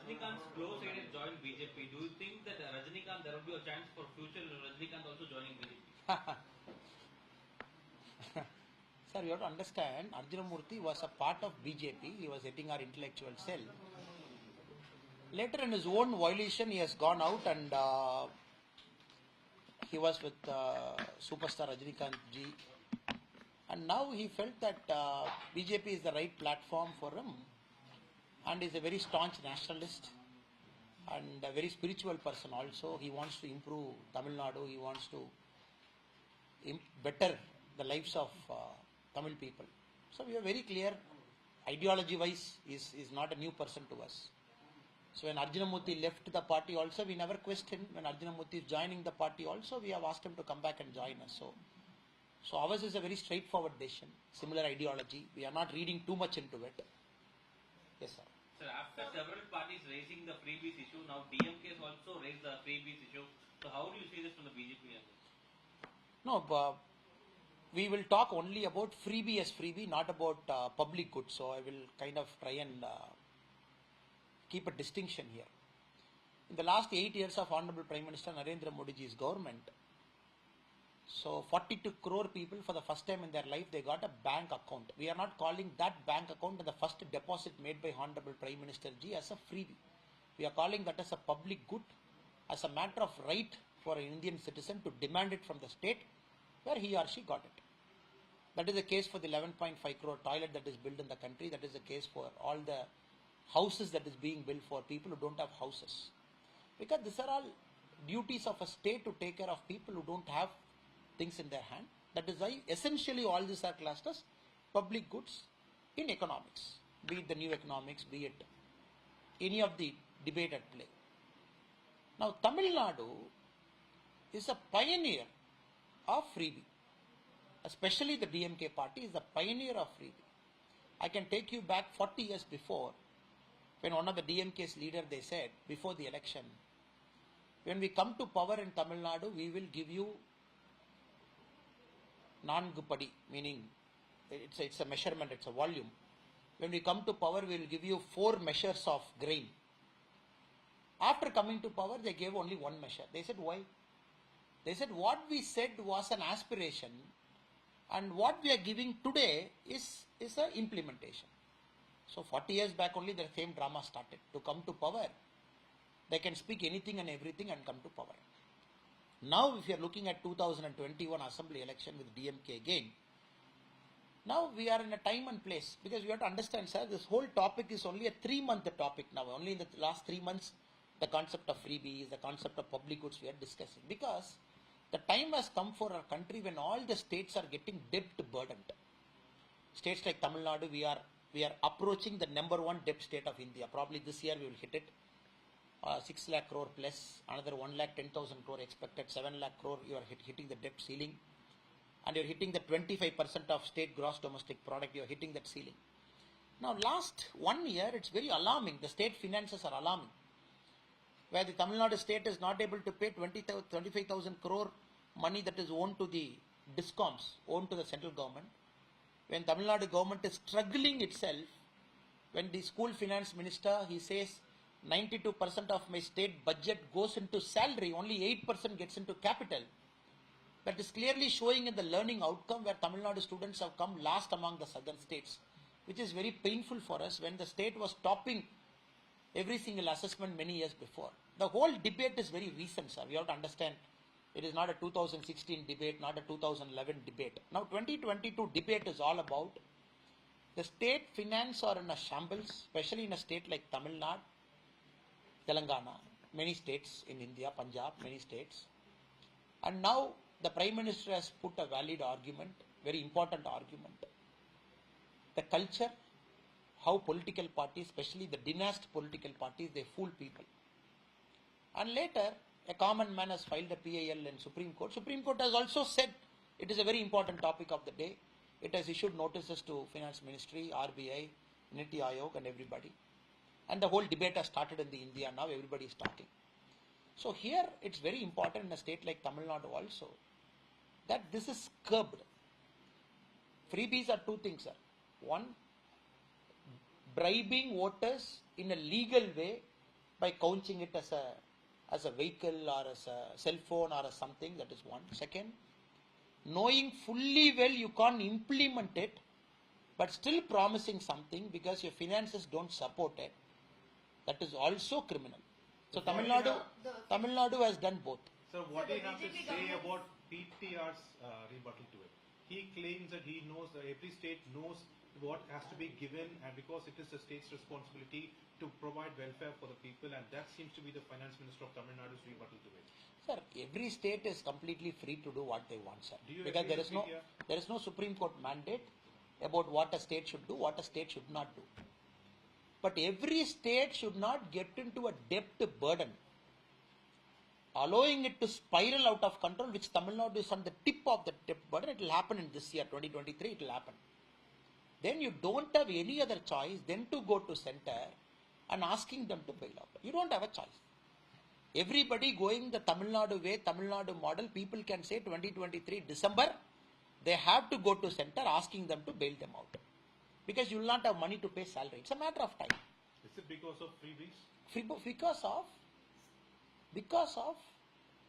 Rajnikant's close aide has joined BJP. Do you think that Rajnikant, there will be a chance for future Rajnikant also joining BJP? Sir, you have to understand, Arjunamurthy was a part of BJP. He was heading our intellectual cell. Later, in his own violation, he has gone out and he was with superstar Rajnikant ji. And now he felt that BJP is the right platform for him. And is a very staunch nationalist and a very spiritual person also. He wants to improve Tamil Nadu. He wants to better the lives of Tamil people. So we are very clear, ideology-wise, is not a new person to us. So when Arjunamurthy left the party also, we never questioned. When Arjunamurthy is joining the party also, we have asked him to come back and join us. So ours is a very straightforward decision, similar ideology. We are not reading too much into it. Yes, sir. Sir, after several parties raising the freebies issue, now DMK has also raised the freebies issue. So how do you see this from the BJP? No, we will talk only about freebie as freebie, not about public goods. So I will kind of try and keep a distinction here. In the last 8 years of Honorable Prime Minister Narendra Modi's government, so 42 crore people for the first time in their life, they got a bank account. We are not calling that bank account and the first deposit made by Honorable Prime Minister Ji as a freebie. We are calling that as a public good, as a matter of right for an Indian citizen to demand it from the state where he or she got it. That is the case for the 11.5 crore toilet that is built in the country. That is the case for all the houses that is being built for people who don't have houses. Because these are all duties of a state to take care of people who don't have things in their hand. That is why essentially all these are classed as public goods in economics, be it the new economics, be it any of the debate at play. Now Tamil Nadu is a pioneer of freebie, especially the DMK party is the pioneer of freebie. I can take you back 40 years before, when one of the DMK's leader, they said before the election, when we come to power in Tamil Nadu, we will give you Nangu Padi, meaning it's a measurement, it's a volume. When we come to power, we will give you 4 measures of grain. After coming to power, they gave only 1 measure. They said, why? They said, what we said was an aspiration, and what we are giving today is an implementation. So 40 years back only the same drama started. To come to power, they can speak anything and everything and come to power. Now if you are looking at 2021 assembly election with DMK again, now we are in a time and place, because you have to understand, sir, this whole topic is only a 3-month topic now. Only in the last 3 months, the concept of freebies, the concept of public goods we are discussing. Because the time has come for our country when all the states are getting debt burdened. States like Tamil Nadu, we are approaching the #1 debt state of India. Probably this year we will hit it. 6 lakh crore plus, another 1,10,000 crore expected, 7 lakh crore, you are hitting the debt ceiling. And you are hitting the 25% of state gross domestic product, you are hitting that ceiling. Now last 1 year, it's very alarming. The state finances are alarming. Where the Tamil Nadu state is not able to pay 25,000 crore money that is owed to the discoms, owed to the central government. When Tamil Nadu government is struggling itself, when the school finance minister, he says, 92% of my state budget goes into salary, only 8% gets into capital. That is clearly showing in the learning outcome where Tamil Nadu students have come last among the southern states, which is very painful for us when the state was topping every single assessment many years before. The whole debate is very recent, sir. We have to understand it is not a 2016 debate, not a 2011 debate. Now 2022 debate is all about the state finance are in a shambles, especially in a state like Tamil Nadu, Telangana, many states in India, Punjab, many states. And now the Prime Minister has put a valid argument, very important argument. The culture, how political parties, especially the dynastic political parties, they fool people. And later, a common man has filed a PIL in Supreme Court. Supreme Court has also said it is a very important topic of the day. It has issued notices to Finance Ministry, RBI, Niti Aayog and everybody. And the whole debate has started in the India now, everybody is talking. So here it's very important in a state like Tamil Nadu also that this is curbed. Freebies are 2 things, sir. One, bribing voters in a legal way by couching it as a vehicle or as a cell phone or as something. That is one. Second, knowing fully well you can't implement it, but still promising something because your finances don't support it, that is also criminal. So Tamil Nadu has done both. So what do you have to say about PTR's rebuttal to it? He claims that he knows that every state knows what has to be given, and because it is the state's responsibility to provide welfare for the people, and that seems to be the finance minister of Tamil Nadu's rebuttal to it. Sir, every state is completely free to do what they want, sir. Do you Because agree there is no Supreme Court mandate about what a state should do, what a state should not do. But every state should not get into a debt burden, allowing it to spiral out of control, which Tamil Nadu is on the tip of the debt burden. It will happen in this year, 2023, it will happen. Then you don't have any other choice than to go to center and asking them to bail out. You don't have a choice. Everybody going the Tamil Nadu way, Tamil Nadu model, people can say 2023 December, they have to go to center asking them to bail them out. Because you will not have money to pay salary. It's a matter of time. Is it because of freebies? Because of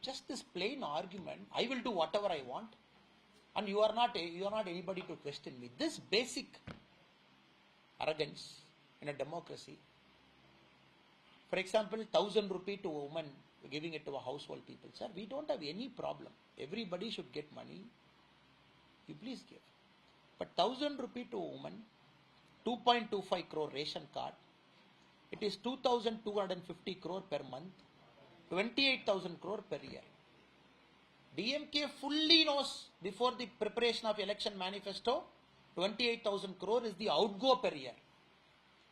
just this plain argument, I will do whatever I want, and you are not anybody to question me. This basic arrogance in a democracy. For example, 1,000 rupee to a woman, giving it to a household people. Sir, we don't have any problem. Everybody should get money. You please give. But 1,000 rupee to a woman, 2.25 crore ration card, it is 2,250 crore per month, 28,000 crore per year. DMK fully knows before the preparation of election manifesto, 28,000 crore is the outgo per year.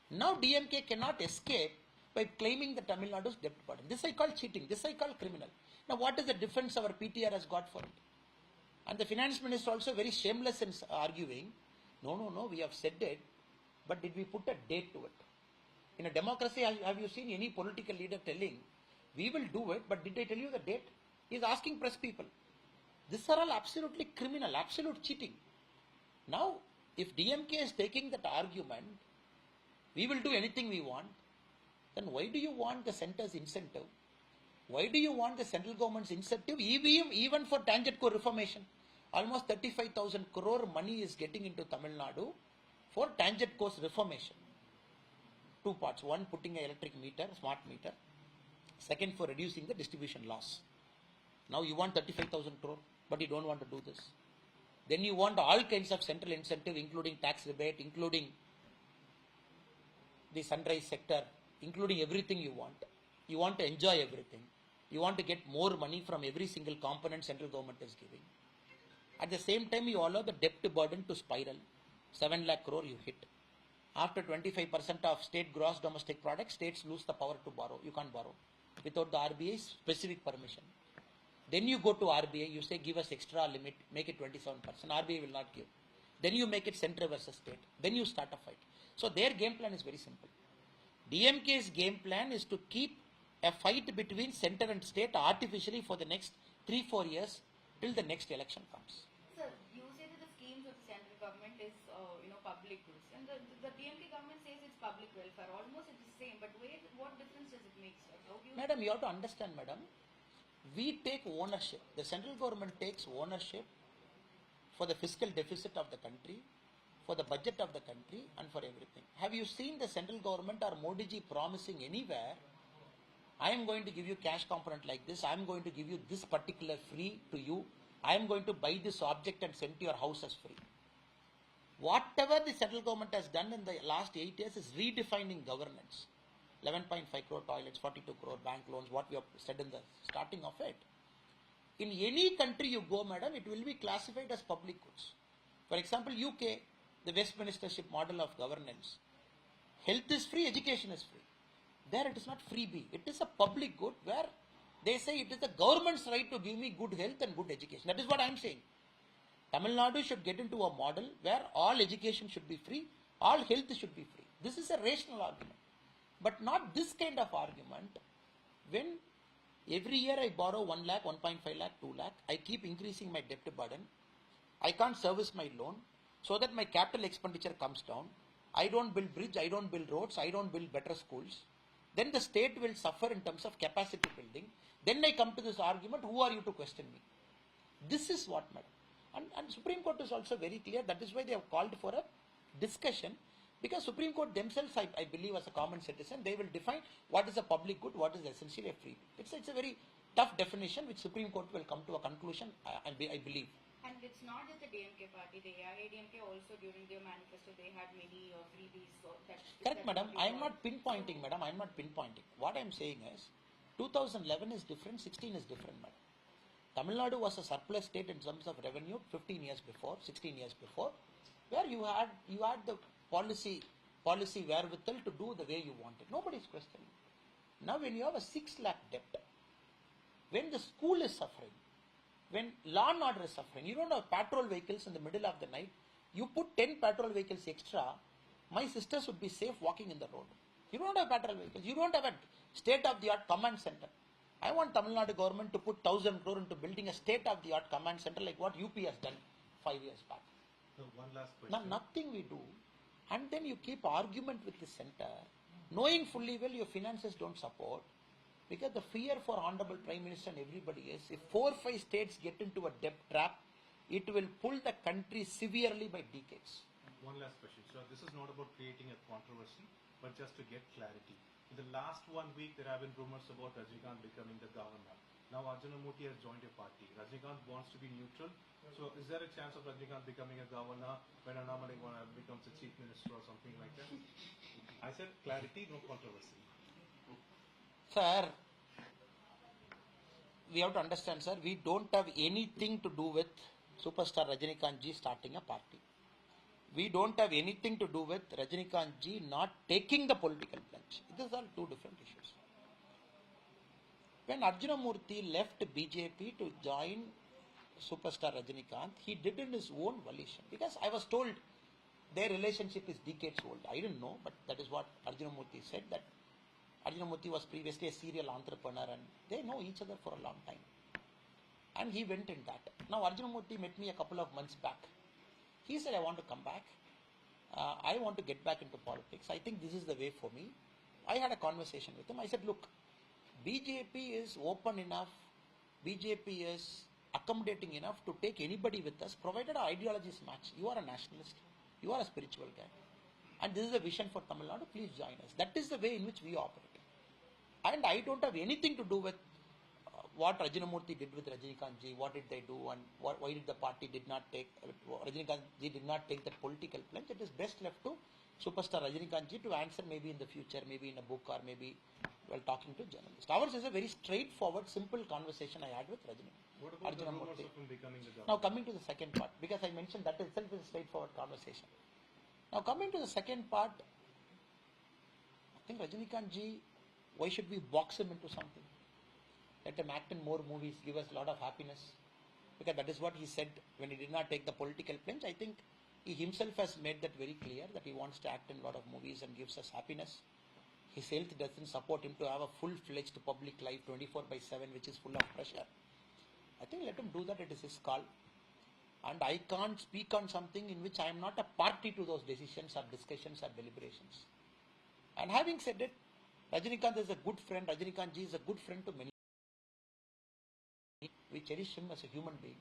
Now DMK cannot escape by claiming the Tamil Nadu's debt burden. This I call cheating. This I call criminal. Now what is the defense our PTR has got for it? And the finance minister also very shameless in arguing, no, we have said it, but did we put a date to it? In a democracy, have you seen any political leader telling, we will do it, but did I tell you the date? He is asking press people. These are all absolutely criminal, absolute cheating. Now, if DMK is taking that argument, we will do anything we want, then why do you want the centre's incentive? Why do you want the central government's incentive even for tangent core reformation? Almost 35,000 crore money is getting into Tamil Nadu for tangent course reformation. Two parts. One, putting an electric meter, smart meter. Second, for reducing the distribution loss. Now you want 35,000 crore, but you don't want to do this. Then you want all kinds of central incentive, including tax rebate, including the sunrise sector, including everything you want. You want to enjoy everything. You want to get more money from every single component central government is giving. At the same time, you allow the debt burden to spiral. 7 lakh crore you hit. After 25% of state gross domestic product, states lose the power to borrow. You can't borrow without the RBI's specific permission. Then you go to RBI, you say give us extra limit, make it 27%. RBI will not give. Then you make it central versus state. Then you start a fight. So their game plan is very simple. DMK's game plan is to keep a fight between center and state artificially for the next 3-4 years till the next election comes. Sir, you say that the schemes of the central government is public goods, and the DMK government says it's public welfare. Almost it's the same, but what difference does it make, sir? Madam, you have to understand, madam. We take ownership. The central government takes ownership for the fiscal deficit of the country, for the budget of the country, and for everything. Have you seen the central government or Modi ji promising anywhere, I am going to give you cash component like this, I am going to give you this particular free to you, I am going to buy this object and send to your house as free. Whatever the central government has done in the last 8 years is redefining governance. 11.5 crore toilets, 42 crore bank loans, what we have said in the starting of it. In any country you go, madam, it will be classified as public goods. For example, UK, the Westminstership model of governance. Health is free, education is free. There it is not freebie. It is a public good where they say it is the government's right to give me good health and good education. That is what I am saying. Tamil Nadu should get into a model where all education should be free, all health should be free. This is a rational argument. But not this kind of argument when every year I borrow 1 lakh, 1.5 lakh, 2 lakh, I keep increasing my debt burden, I can't service my loan, so that my capital expenditure comes down, I don't build bridge, I don't build roads, I don't build better schools, then the state will suffer in terms of capacity building. Then I come to this argument, who are you to question me? This is what matters. And Supreme Court is also very clear. That is why they have called for a discussion, because Supreme Court themselves, I believe, as a common citizen, they will define what is a public good, what is essentially a free. It's a very tough definition which Supreme Court will come to a conclusion, I believe. And it's not just the DMK party, the AIADMK also during their manifesto they had many freebies. So Correct, madam. I am not pinpointing, madam. I am not pinpointing. What I am saying is, 2011 is different, 16 is different, madam. Tamil Nadu was a surplus state in terms of revenue 15 years before, 16 years before, where you had the policy wherewithal to do the way you wanted. Nobody is questioning. Now when you have a 6 lakh debt, when the school is suffering, when law and order is suffering, you don't have patrol vehicles in the middle of the night, you put 10 patrol vehicles extra, my sisters would be safe walking in the road. You don't have patrol vehicles, you don't have a state-of-the-art command center. I want Tamil Nadu government to put 1,000 crore into building a state-of-the-art command center like what UP has done 5 years back. So one last question. Now nothing we do, and then you keep argument with the center, knowing fully well your finances don't support, because the fear for Honorable Prime Minister and everybody is, if 4 or 5 states get into a debt trap, it will pull the country severely by decades. One last question. So this is not about creating a controversy, but just to get clarity. In the last 1 week, there have been rumors about Rajinikanth becoming the governor. Now Arjuna Murthy has joined your party. Rajinikanth wants to be neutral. So is there a chance of Rajinikanth becoming a governor when Annamalai becomes a chief minister or something like that? I said clarity, no controversy. Sir, we have to understand, sir, we don't have anything to do with superstar Rajinikanth ji starting a party. We don't have anything to do with Rajinikanth ji not taking the political plunge. These are two different issues. When Arjuna Murthy left BJP to join superstar Rajinikanth, he did in his own volition. Because I was told their relationship is decades old. I didn't know, but that is what Arjuna Murthy said, that Arjuna Murthy was previously a serial entrepreneur and they know each other for a long time. And he went in that. Now Arjuna Murthy met me a couple of months back. He said, I want to come back. I want to get back into politics. I think this is the way for me. I had a conversation with him. I said, look, BJP is open enough. BJP is accommodating enough to take anybody with us, provided our ideologies match. You are a nationalist. You are a spiritual guy. And this is the vision for Tamil Nadu. Please join us. That is the way in which we operate. And I don't have anything to do with what Arjuna Murthy did with Rajinikanth ji, what did they do, and why did the party did not take, Rajinikanth ji did not take that political plunge. It is best left to superstar Rajinikanth ji to answer maybe in the future, maybe in a book or maybe while talking to journalists. Ours is a very straightforward, simple conversation I had with What about Arjuna the rumors Murthy. of him becoming the governor? Now coming to the second part, because I mentioned that itself is a straightforward conversation. Now coming to the second part, I think Rajinikanth ji, why should we box him into something? Let him act in more movies, give us a lot of happiness. Because that is what he said when he did not take the political plunge. I think he himself has made that very clear, that he wants to act in a lot of movies and gives us happiness. His health doesn't support him to have a full-fledged public life 24/7 which is full of pressure. I think let him do that, it is his call. And I can't speak on something in which I am not a party to those decisions or discussions or deliberations. And having said it, Rajinikanth is a good friend. Rajinikanth ji is a good friend to many. We cherish him as a human being.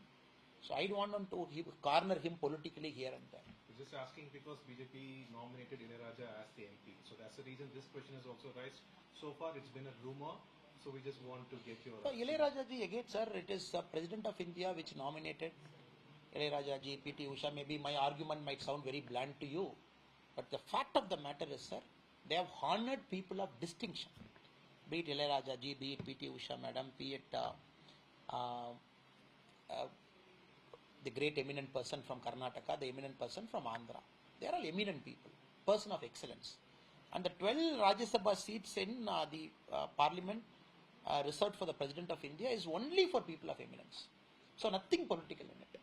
So I don't want to corner him politically here and there. Just asking because BJP nominated Ilayaraja as the MP. So that's the reason this question is also raised. So far it's been a rumor. So we just want to get your... So Ilayaraja ji, again sir, it is the President of India which nominated Ilayaraja ji, PT Usha. Maybe my argument might sound very blunt to you. But the fact of the matter is, sir, they have honored people of distinction. Be it Ilayaraja ji, be it PT Usha madam, be it the great eminent person from Karnataka, the eminent person from Andhra. They are all eminent people, person of excellence. And the 12 Rajya Sabha seats in the parliament reserved for the President of India is only for people of eminence. So nothing political in it.